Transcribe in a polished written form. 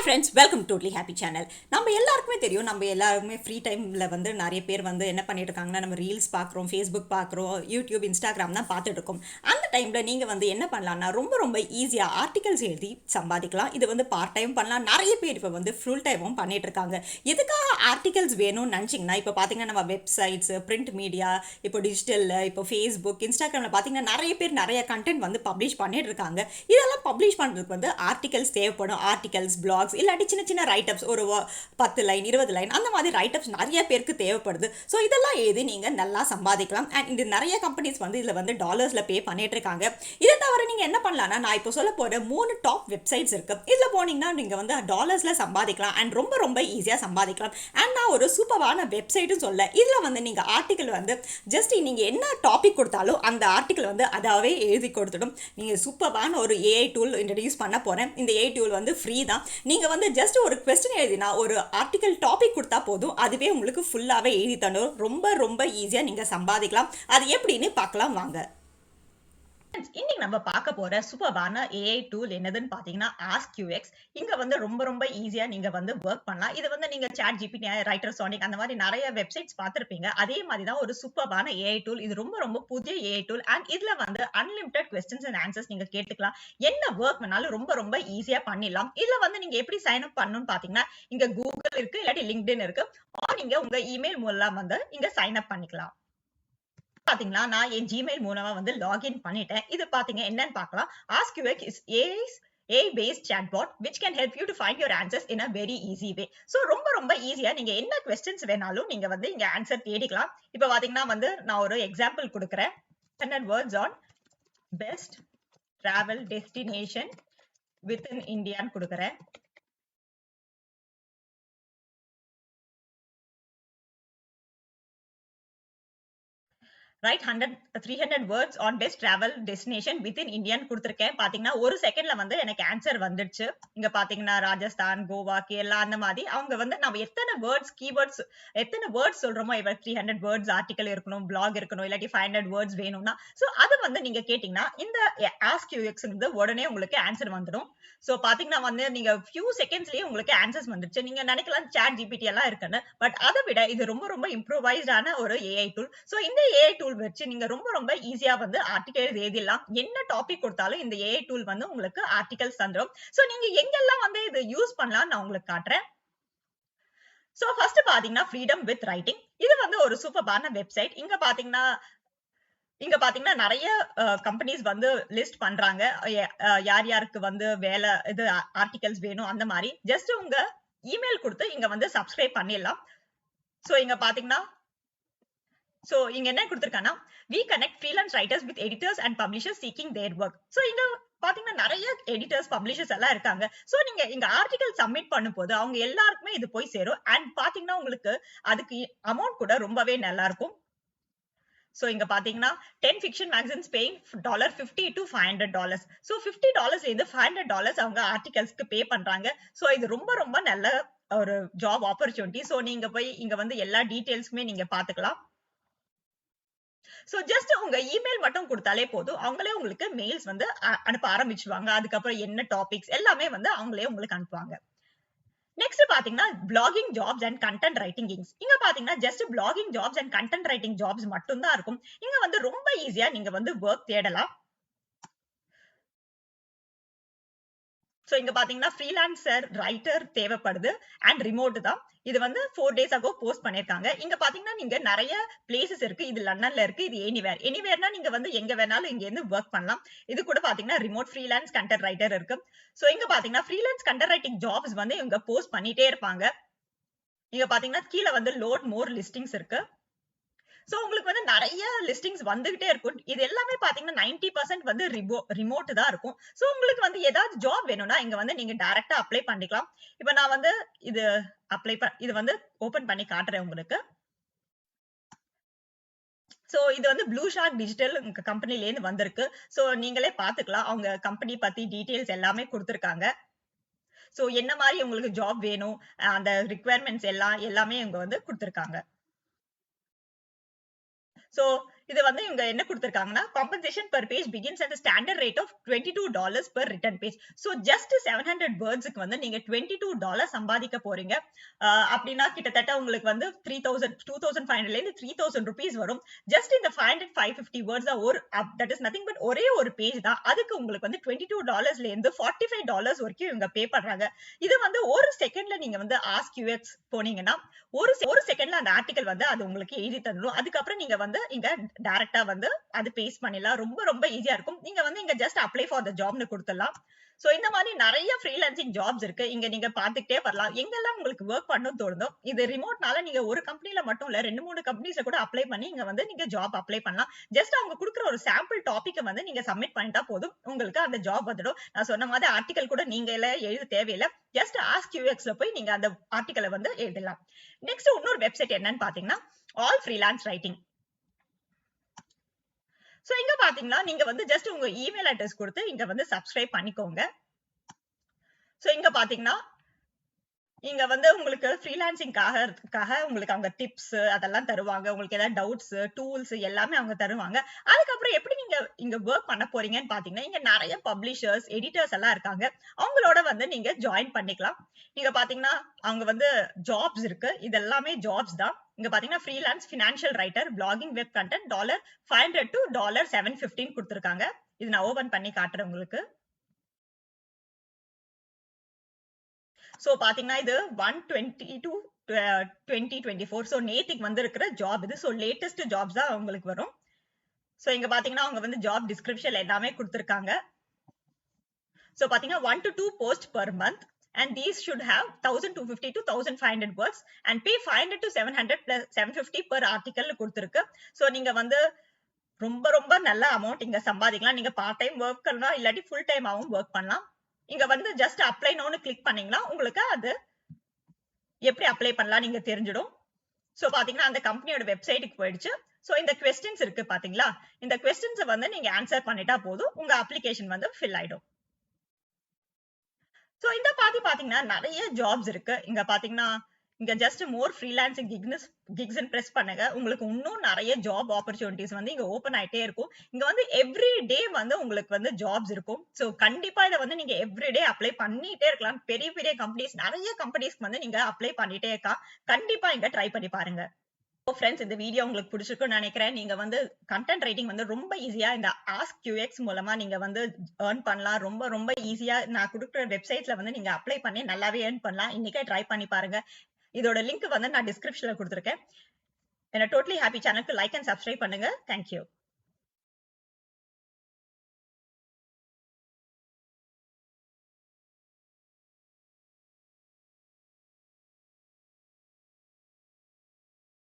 Friends, welcome to totally happy channel. நம்ம எல்லாருக்குமே தெரியும், நம்ம எல்லாருமே ஃப்ரீ டைமில் வந்து நிறைய பேர் வந்து என்ன பண்ணிட்டு இருக்காங்கன்னா, நம்ம ரீல்ஸ் பார்க்குறோம், ஃபேஸ்புக் பார்க்குறோம், யூடியூப், இன்ஸ்டாகிராம் தான் பார்த்துட்டு இருக்கோம். அந்த டைமில் நீங்கள் வந்து என்ன பண்ணலாம்னா, ரொம்ப ரொம்ப ஈஸியாக ஆர்டிகல்ஸ் எழுதி சம்பாதிக்கலாம். இது வந்து பார்ட் டைம் பண்ணலாம். நிறைய பேர் இப்போ வந்து ஃபுல் டைமும் பண்ணிட்டு இருக்காங்க. எதுக்காக ஆர்டிகல்ஸ் வேணும்னு நினச்சிங்கன்னா, இப்போ பார்த்தீங்கன்னா நம்ம வெப்சைட்ஸ், பிரிண்ட் மீடியா, இப்போ டிஜிட்டலில், இப்போ ஃபேஸ்புக், இன்ஸ்டாகிராமில் பார்த்தீங்கன்னா நிறைய பேர் நிறைய கண்டென்ட் வந்து பப்ளிஷ் பண்ணிட்டு இருக்காங்க. இதெல்லாம் பப்ளிஷ் பண்ணுறதுக்கு வந்து ஆர்டிகல்ஸ் தேவைப்படும். ஆர்டிகல்ஸ், பிளாக்ஸ் இல்லாட்டி சின்ன சின்ன ரைட்டப்ஸ், ஒரு 10 லைன் 20 லைன் அந்த மாதிரி ரைட்டப்ஸ் நிறைய பேருக்கு தேவைப்படுது. ஸோ இதெல்லாம் எழுதி நீங்கள் நல்லா சம்பாதிக்கலாம். அண்ட் இது நிறைய கம்பெனிஸ் வந்து இதில் வந்து டாலர்ஸில் பே பண்ணிட்டு இருக்காங்க. இதை தவிர நீங்கள் என்ன பண்ணலாம்னா, நான் இப்போ சொல்ல போகிற 3 டாப் வெப்சைட்ஸ் இருக்கு. இதில் போனீங்கன்னா நீங்கள் வந்து டாலர்ஸில் சம்பாதிக்கலாம் அண்ட் ரொம்ப ரொம்ப ஈஸியாக சம்பாதிக்கலாம். அண்ட் நான் ஒரு சூப்பரான வெப்சைட்டும் சொல்ல, இதில் வந்து நீங்கள் ஆர்டிக்கல் வந்து ஜஸ்ட் நீங்கள் என்ன டாபிக் கொடுத்தாலும் அந்த ஆர்டிக்கல் வந்து அதாவே எழுதி கொடுத்துடும். நீங்கள் சூப்பரான ஒரு ஏஐ டூல் இன்ட்ரடியூஸ் பண்ண போகிறேன். இந்த ஏஐ டூல் வந்து ஃப்ரீ தான். நீங்கள் வந்து ஜஸ்ட் ஒரு கொஸ்டின் எழுதினா, ஒரு ஆர்டிக்கல் டாபிக் கொடுத்தா போதும், அதுவே உங்களுக்கு ஃபுல்லாகவே எழுதி தந்துடும். ரொம்ப ரொம்ப ஈஸியாக நீங்கள் சம்பாதிக்கலாம். அது எப்படின்னு பார்க்கலாம் வாங்க. இன்னைக்கு நம்ம பார்க்க போற சூப்பரான ஏஐ டூல் என்னதுன்னு பாத்தீங்கன்னா AskUX. இங்க வந்து ரொம்ப ரொம்ப ஈஸியா நீங்க வந்து ஒர்க் பண்ணலாம். இது வந்து நீங்க சாட் ஜிபிடி, ரைட்டர் சானிக் அந்த மாதிரி நிறைய வெப்சைட்ஸ் பார்த்திருப்பீங்க. அதே மாதிரி தான் ஒரு சூப்பரான ஏஐ டூல். இது ரொம்ப ரொம்ப புதிய ஏஐ டூல். அண்ட் இதுல வந்து அன்லிமிட்டட் கொஸ்டின்ஸ் அண்ட் ஆன்சர்ஸ் நீங்க கேட்டுக்கலாம். என்ன ஒர்க் வேணாலும் ரொம்ப ரொம்ப ஈஸியா பண்ணிடலாம். இதுல வந்து நீங்க எப்படி சைன் அப் பண்ணணும்னு பாத்தீங்கன்னா, இங்க கூகுள் இருக்கு, இல்லாட்டி லிங்க்டின் இருக்கு. நீங்க உங்க இமெயில் மூலம் வந்து இங்க சைன் அப் பண்ணிக்கலாம். பாத்தீங்களா, நான் என் ஜிமெயில் மூலமா வந்து லாகின் பண்ணிட்டேன். இது பாத்தீங்க என்னன்னு பார்க்கலாம். AskUX is AI-based chatbot which can help you to find your answers in a very easy way. So ரொம்ப ரொம்ப ஈஸியா நீங்க என்ன கொஸ்டின்ஸ் வேணாலும் நீங்க வந்து இங்க ஆன்சர் தேடிக்கலாம். இப்ப பாத்தீங்கன்னா வந்து நான் ஒரு எக்ஸாம்பிள் கொடுக்குறேன். 100 words on best travel destination within India கொடுக்குறேன். Right 300 words on best travel destination within இந்தியான்னு கொடுத்துருக்கேன். பாத்தீங்கன்னா ஒரு செகண்ட்ல வந்து எனக்கு ஆன்சர் வந்துடுச்சு. இங்க பாத்தீங்கன்னா ராஜஸ்தான், கோவா, கேரளா அந்த மாதிரி அவங்க வந்து நம்ம எத்தனை வேர்ட்ஸ், கீவேர்ட்ஸ், எத்தனை வேர்ட்ஸ் சொல்றோமோ, இவர் 300 வேர்ட்ஸ் ஆர்டிகல் இருக்கணும், பிளாக் இருக்கணும், இல்லாட்டி 500 வேர்ட்ஸ் வேணும்னா, சோ அது வந்து நீங்க கேட்டீங்கன்னா இந்த AskUX வந்து உடனே உங்களுக்கு ஆன்சர் வந்துடும். சோ பாத்தீங்கன்னா வந்து நீங்க ஃபியூ செகண்ட்ஸ்லயே உங்களுக்கு ஆன்சர்ஸ் வந்துருச்சு. நீங்க நினைக்கலாம் சாட் ஜிபிடி எல்லாம் இருக்குன்னு, பட் அதை விட இது ரொம்ப ரொம்ப இம்ப்ரூவைஸ்டான ஒரு ஏஐ டூல். சோ இந்த ஏஐ டூல் வச்சு நீங்க ரொம்ப ரொம்ப ஈஸியா வந்து ஆர்டிகல் எழுதிடலாம். என்ன டாபிக் கொடுத்தாலும் இந்த ஏஐ டூல் வந்து உங்களுக்கு ஆர்டிகல்ஸ் தந்துடும். சோ நீங்க எங்கெல்லாம் வந்து இது யூஸ் பண்ணலாம் நான் உங்களுக்கு காட்டுறேன். சோ ஃபர்ஸ்ட் பாத்தீங்கன்னா ஃப்ரீடம் வித் ரைட்டிங். இது வந்து ஒரு சூப்பரான வெப்சைட். இங்க பாத்தீங்கன்னா நிறைய கம்பெனிஸ் வந்து லிஸ்ட் பண்றாங்க. யார் யாருக்கு வந்து வேலை இது ஆர்டிகல்ஸ் வேணும் அந்த மாதிரி. ஜஸ்ட் உங்க இமெயில் கொடுத்து இங்க வந்து சப்ஸ்கிரைப் பண்ணிடலாம். சோ இங்க பாத்தீங்கன்னா சோ இங்க என்ன கொடுத்திருக்கானா, we connect freelance writers with editors and publishers seeking their work. So இங்க பாத்தீங்கன்னா நிறைய எடிட்டர்ஸ், பப்ளிஷர்ஸ் எல்லாம் இருக்காங்க. சோ நீங்க இங்க ஆர்டிகல் சப்மிட் பண்ணும்போது அவங்க எல்லாருக்குமே இது போய் சேரும். அண்ட் பாத்தீங்கன்னா உங்களுக்கு அதுக்கு அமௌண்ட் கூட ரொம்பவே நல்லா இருக்கும். சோ இங்க பாத்தீங்கன்னா 10 fiction magazines paying $50 to $500. So $50 இருந்து $500 அவங்க ஆர்டிகல்ஸ்க்கு பே பண்றாங்க. சோ இது ரொம்ப ரொம்ப நல்ல ஒரு ஜாப் ஆப்பர்ச்சுனிட்டி. சோ நீங்க போய் இங்க வந்து எல்லா டீடைல்ஸ்மே நீங்க பாத்துக்கலாம். சோ ஜஸ்ட் உங்க இமெயில் மட்டும் கொடுத்தாலே போதும், அவங்களே உங்களுக்கு மெயில்ஸ் வந்து அனுப்ப ஆரம்பிச்சுவாங்க. அதுக்கப்புறம் என்ன டாபிக்ஸ் எல்லாமே வந்து அவங்களே உங்களுக்கு அனுப்புவாங்க. நெக்ஸ்ட் பாத்தீங்கன்னா blogging jobs and content writing Kings. இங்க பாத்தீங்கன்னா just blogging jobs and content writing jobs மட்டும் தான் இருக்கும். இங்க வந்து ரொம்ப ஈஸியா நீங்க வந்து ஒர்க் தேடலாம். சோ இங்க பாத்தீங்கன்னா ஃப்ரீலான்சர் ரைட்டர் தேவைப்படுது அண்ட் ரிமோட் தான். இது வந்து 4 days ago போஸ்ட் பண்ணிருக்காங்க. இங்க பாத்தீங்கன்னா நீங்க நிறைய பிளேசஸ் இருக்கு. இது லண்டன்ல இருக்கு, இது எனிவேர்னா நீங்க வந்து எங்க வேணாலும் இங்க இருந்து ஒர்க் பண்ணலாம். இது கூட பாத்தீங்கன்னா ரிமோட் ஃப்ரீலான்ஸ் கண்டென்ட் ரைட்டர் இருக்கு. சோ இங்க பாத்தீங்கன்னா ஃப்ரீலான்ஸ் கண்டென்ட் ரைட்டிங் ஜாப்ஸ் வந்து இவங்க போஸ்ட் பண்ணிட்டே இருப்பாங்க. இங்க பாத்தீங்கன்னா கீழ வந்து லோட் மோர் லிஸ்டிங்ஸ் இருக்கு. சோ உங்களுக்கு வந்து நிறைய லிஸ்டிங்ஸ் வந்துகிட்டே இருக்கும். இது எல்லாமே பாத்தீங்கன்னா 90% வந்து ரிமோட் தான் இருக்கும். சோ உங்களுக்கு வந்து ஏதாவது ஜாப் வேணும்னா இங்க வந்து நீங்க டைரக்டா அப்ளை பண்ணிக்கலாம். இப்ப நான் வந்து இது வந்து ஓபன் பண்ணி காட்டுறேன் உங்களுக்கு. சோ இது வந்து ப்ளூ ஷார்க் டிஜிட்டல் கம்பெனில இருந்து வந்திருக்கு. சோ நீங்களே பாத்துக்கலாம். அவங்க கம்பெனி பத்தி டீடைல்ஸ் எல்லாமே கொடுத்திருக்காங்க. சோ என்ன மாதிரி உங்களுக்கு ஜாப் வேணும், அந்த ரிக்வயர்மெண்ட்ஸ் எல்லாமே இவங்க வந்து கொடுத்திருக்காங்க. சோ இது வந்து இவங்க என்ன கொடுத்திருக்காங்கன்னா compensation per page begins at the standard rate of $22 per written page. So just 700 wordsக்கு வந்து நீங்க $22 சம்பாதிக்க போறீங்க. அப்படின்னா கிட்டத்தட்ட உங்களுக்கு வந்து 2500 ல இருந்து 3000 rupees வரும். ஜஸ்ட் இந்த 550 words தான் ஒரு that is nothing but ஒரே ஒரு பேஜ் தான். அதுக்கு உங்களுக்கு வந்து $22 ல இருந்து $45 வரைக்கும் இவங்க பே பண்றாங்க. இது வந்து ஒரு செகண்ட்ல நீங்க வந்து ஆஸ்க் யூஎக்ஸ் போனீங்கன்னா ஒரு செகண்ட்ல அந்த ஆர்டிகல் வந்து அது உங்களுக்கு எழுதி தந்துடும். அதுக்கப்புறம் நீங்க வந்து இங்க டைரக்டா வந்து அது பேஸ்ட் பண்ணிடலாம். ரொம்ப ரொம்ப ஈஸியா இருக்கும். நீங்க வந்து இங்க ஜஸ்ட் அப்ளை ஃபார் த ஜாப்னு கொடுத்துடலாம். சோ இந்த மாதிரி நிறைய ஃப்ரீலான்சிங் ஜாப்ஸ் இருக்கு. இங்க நீங்க பாத்துக்கிட்டே வரலாம். எங்கெல்லாம் உங்களுக்கு ஒர்க் பண்ணணும் தோணுதோ, இது ரிமோட்னால நீங்க ஒரு கம்பெனில மட்டும் இல்ல 2-3 கம்பெனிஸ்ல கூட அப்ளை பண்ணி இங்க வந்து நீங்க ஜாப் அப்ளை பண்ணலாம். ஜஸ்ட் அவங்க கொடுக்குற ஒரு சாம்பிள் டாபிக் வந்து நீங்க சப்மிட் பண்ணிட்டா போதும், உங்களுக்கு அந்த ஜாப் வந்துடும். நான் சொன்ன மாதிரி ஆர்டிகல் கூட நீங்க எழுத தேவையில்லை. ஜஸ்ட் ஆஸ்க் யூஎக்ஸ்ல போய் நீங்க அந்த ஆர்டிகலை வந்து எழுதலாம். நெக்ஸ்ட் இன்னொரு வெப்சைட் என்னன்னு பாத்தீங்கன்னா ஆல் ஃப்ரீலான்ஸ் ரைட்டிங். சோ இங்க பாத்தீங்கன்னா நீங்க வந்து ஜஸ்ட் உங்க இமெயில் அட்ரஸ் கொடுத்து இங்க வந்து சப்ஸ்கிரைப் பண்ணிக்கோங்க. சோ இங்க பாத்தீங்கன்னா இங்க வந்து உங்களுக்கு ஃப்ரீலான்சிங்காக உங்களுக்கு அவங்க டிப்ஸ் அதெல்லாம் தருவாங்க. உங்களுக்கு ஏதாவது டவுட்ஸ், டூல்ஸ் எல்லாமே அவங்க தருவாங்க. அதுக்கப்புறம் எப்படி நீங்க இங்க ஒர்க் பண்ண போறீங்கன்னு பாத்தீங்கன்னா இங்க நிறைய பப்ளிஷர்ஸ், எடிட்டர்ஸ் எல்லாம் இருக்காங்க. அவங்களோட வந்து நீங்க ஜாயின் பண்ணிக்கலாம். இங்க பாத்தீங்கன்னா அவங்க வந்து ஜாப்ஸ் இருக்கு. இது எல்லாமே ஜாப்ஸ் தான். இங்க பாத்தீங்கன்னா freelance financial writer, blogging web content $500 to $715 கொடுத்திருக்காங்க. இது நான் ஓபன் பண்ணி காட்டுறேன் உங்களுக்கு. சோ பாத்தீங்கன்னா இது 120 to 2024. சோ நேத்திக்கு வந்து இருக்கிற ஜாப் இது. சோ லேட்டஸ்ட் ஜாப்ஸ் தான் உங்களுக்கு வரும். சோ இங்க பாத்தீங்கன்னா அவங்க வந்து ஜாப் டிஸ்கிரிப்ஷன் எல்லாமே கொடுத்திருக்காங்க. சோ பாத்தீங்கன்னா 1 to 2 posts per month and these should have 1250 to 1500 words and pay 500 to 700 plus 750 per article கொடுத்திருக்கு. சோ நீங்க வந்து ரொம்ப ரொம்ப நல்ல அமௌண்ட் இங்க சம்பாதிக்கலாம். நீங்க பார்ட் டைம் ஒர்க் பண்ணலாம், இல்லாட்டி ஃபுல் டைம் ஆவும் ஒர்க் பண்ணலாம். இங்க வந்து ஜஸ்ட் அப்ளை நோன்னு கிளிக் பண்ணீங்கன்னா உங்களுக்கு அது எப்படி அப்ளை பண்ணலாம் நீங்க தெரிஞ்சிடும். சோ பாத்தீங்கன்னா அந்த கம்பெனியோட வெப்சைட்டுக்கு போயிடுச்சு. சோ இந்த क्वेश्चंस இருக்கு பாத்தீங்களா, இந்த क्वेश्चंस வந்து நீங்க ஆன்சர் பண்ணிட்டா போதும், உங்க அப்ளிகேஷன் வந்து ஃபில் ஆயிடும். சோ இந்த பாத்தீங்கன்னா நிறைய ஜாப்ஸ் இருக்கு. இங்க பாத்தீங்கன்னா இங்க ஜஸ்ட் மோர் ஃப்ரீலான்சிங் கிக்ஸ் பிரஸ் பண்ணுங்க. உங்களுக்கு இன்னும் நிறைய ஜாப் ஆப்பர்ச்சுனிட்டிஸ் வந்து இங்க ஓபன் ஆயிட்டே இருக்கும். இங்க வந்து எவ்ரி டே வந்து உங்களுக்கு வந்து ஜாப்ஸ் இருக்கும். சோ கண்டிப்பா இதை வந்து நீங்க எவ்ரி டே அப்ளை பண்ணிட்டே இருக்கலாம். பெரிய பெரிய கம்பெனிஸ், நிறைய கம்பெனிஸ்க்கு வந்து நீங்க அப்ளை பண்ணிட்டே இருக்கலாம். கண்டிப்பா இங்க ட்ரை பண்ணி பாருங்க. ஃப்ரெண்ட்ஸ், இந்த வீடியோ உங்களுக்கு பிடிச்சிருக்குன்னு நினைக்கிறேன். நீங்க வந்து கண்டென்ட் ரைட்டிங் வந்து ரொம்ப ஈஸியா இந்த ஆஸ்க் யூஎக்ஸ் மூலமா நீங்க வந்து ஏர்ன் பண்ணலாம். ரொம்ப ரொம்ப ஈஸியா நான் கொடுக்குற வெப்சைட்ல வந்து நீங்க அப்ளை பண்ணி நல்லாவே ஏர்ன் பண்ணலாம். இன்னைக்கே ட்ரை பண்ணி பாருங்க. இதோட லிங்க் வந்து நான் டிஸ்கிரிப்ஷன்ல கொடுத்துருக்கேன். என்ன டோட்டலி ஹாப்பி சேனலுக்கு லைக் அண்ட் சப்ஸ்கிரைப் பண்ணுங்க. தேங்க்யூ.